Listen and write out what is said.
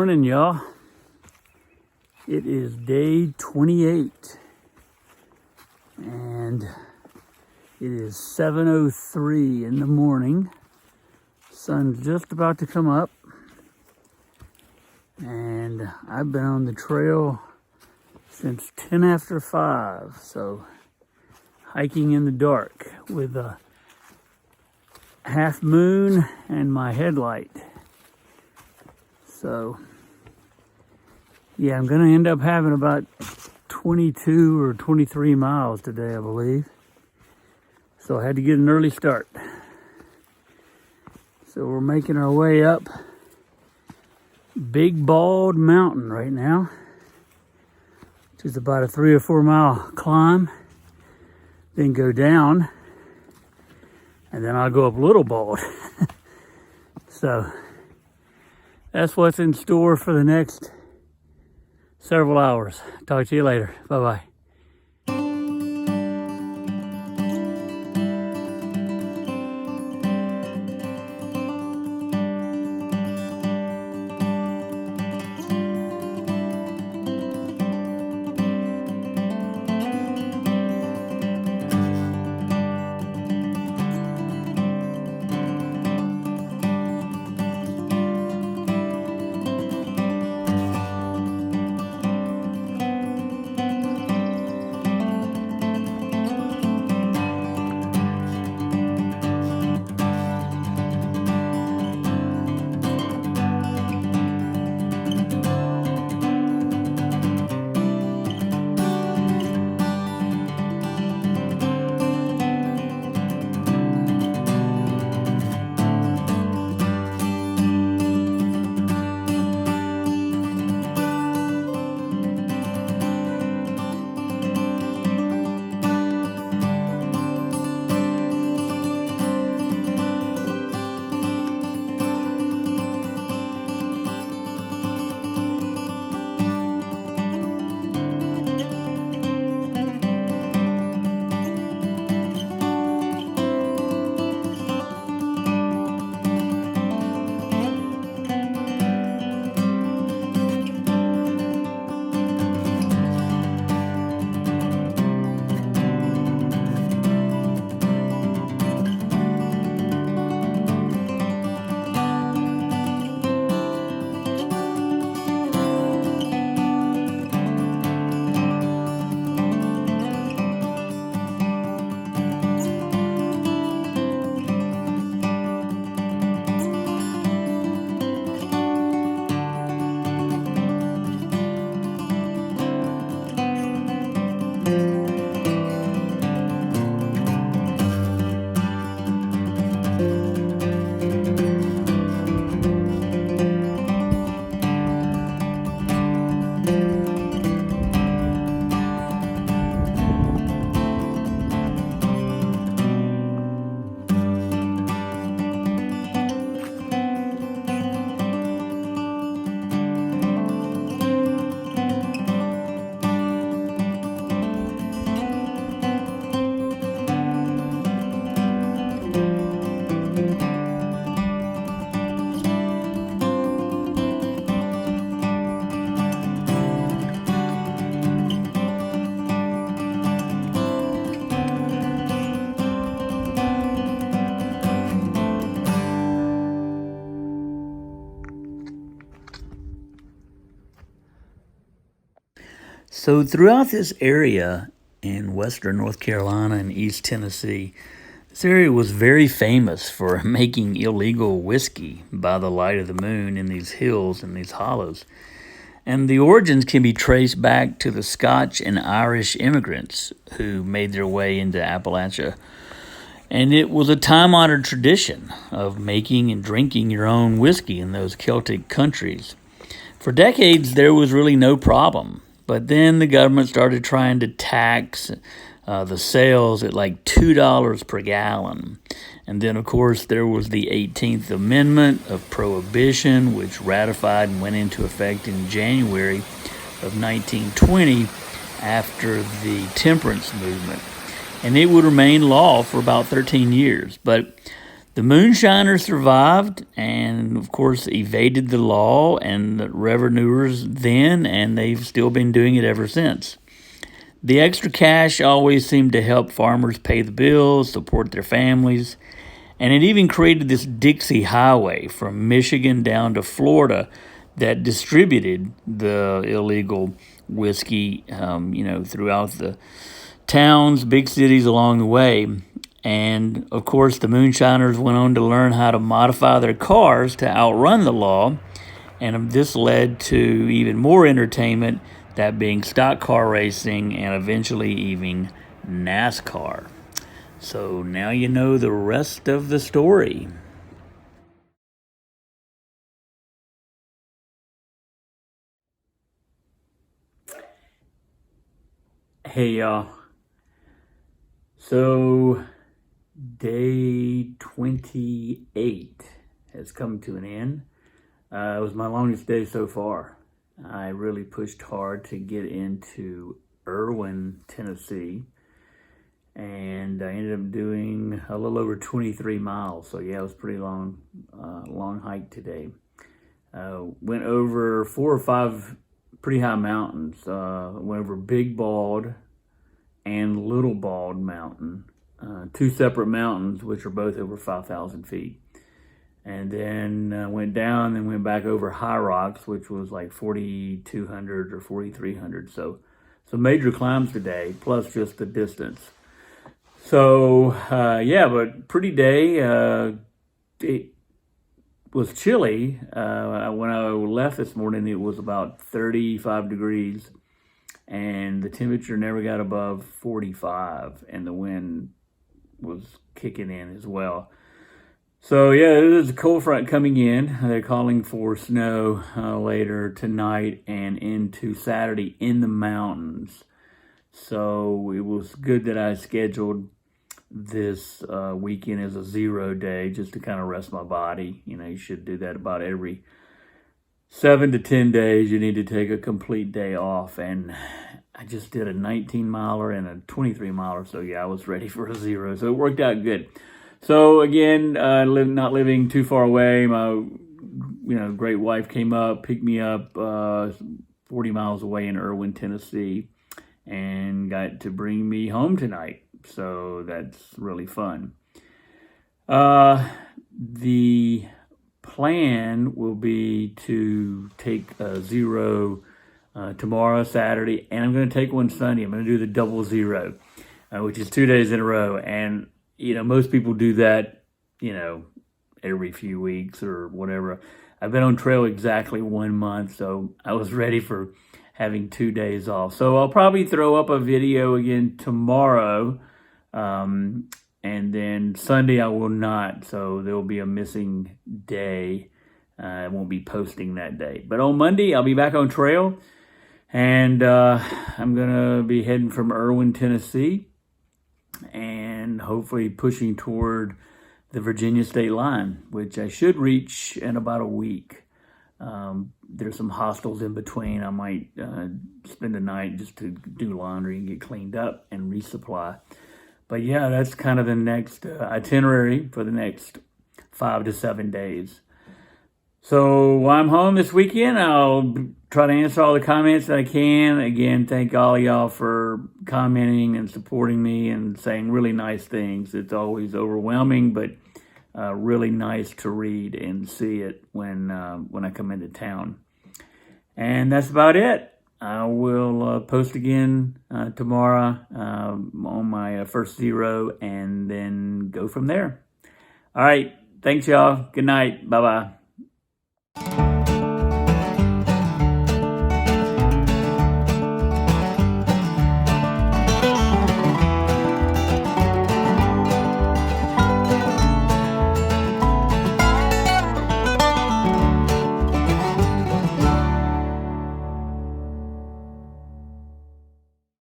morning, y'all. It is day 28 and it is 7:03 in the morning. Sun's just about to come up, and I've been on the trail since 10 after 5, so hiking in the dark with a half moon and my headlight. So yeah, I'm gonna end up having about 22 or 23 miles today, I believe. So I had to get an early start. So we're making our way up Big Bald Mountain right now, which is about a 3 or 4 mile climb. Then go down, and then I'll go up Little Bald. So that's what's in store for the next several hours. Talk to you later. Bye-bye. So throughout this area in western North Carolina and East Tennessee, this area was very famous for making illegal whiskey by the light of the moon in these hills and these hollows. And the origins can be traced back to the Scotch and Irish immigrants who made their way into Appalachia. And it was a time-honored tradition of making and drinking your own whiskey in those Celtic countries. For decades, there was really no problem. But then the government started trying to tax the sales at like $2 per gallon. And then, of course, there was the 18th Amendment of Prohibition, which ratified and went into effect in January of 1920 after the temperance movement. And it would remain law for about 13 years. But The moonshiners survived and, of course, evaded the law and the revenuers then, and they've still been doing it ever since. The extra cash always seemed to help farmers pay the bills, support their families, and it even created this Dixie Highway from Michigan down to Florida that distributed the illegal whiskey, throughout the towns, big cities along the way. And, of course, the moonshiners went on to learn how to modify their cars to outrun the law, and this led to even more entertainment, that being stock car racing and eventually even NASCAR. So now you know the rest of the story. Hey, y'all. So, day 28 has come to an end. It was my longest day so far. I really pushed hard to get into Erwin, Tennessee, and I ended up doing a little over 23 miles. So yeah, it was pretty long hike today. Went over 4 or 5 pretty high mountains. Went over Big Bald and Little Bald Mountain, 2 separate mountains, which are both over 5,000 feet. And then went down and went back over High Rocks, which was like 4,200 or 4,300. So some major climbs today, plus just the distance. So, but pretty day. It was chilly. When I left this morning, it was about 35 degrees. And the temperature never got above 45. And the wind was kicking in as well. So, yeah, there's a cold front coming in. They're calling for snow later tonight and into Saturday in the mountains. So it was good that I scheduled this weekend as a 0 day just to kind of rest my body. You should do that about every 7 to 10 days. You need to take a complete day off. And I just did a 19 miler and a 23 miler. So, yeah, I was ready for a 0. So it worked out good. So again, not living too far away. My, great wife came up, picked me up 40 miles away in Erwin, Tennessee, and got to bring me home tonight. So that's really fun. The plan will be to take a 0 tomorrow, Saturday, and I'm going to take one Sunday. I'm going to do the double 0, which is 2 days in a row. And most people do that, every few weeks or whatever. I've been on trail exactly 1 month, so I was ready for having 2 days off. So I'll probably throw up a video again tomorrow, and then Sunday I will not. So there will be a missing day. I won't be posting that day. But on Monday, I'll be back on trail, and I'm going to be heading from Erwin, Tennessee, and hopefully pushing toward the Virginia state line, which I should reach in about a week. There's some hostels in between. I might spend the night just to do laundry and get cleaned up and resupply. But yeah, that's kind of the next itinerary for the next 5 to 7 days. So while I'm home this weekend, I'll try to answer all the comments that I can. Again, thank all of y'all for commenting and supporting me and saying really nice things. It's always overwhelming, but really nice to read and see it when I come into town. And that's about it. I will post again tomorrow on my first 0 and then go from there. All right. Thanks, y'all. Good night. Bye-bye.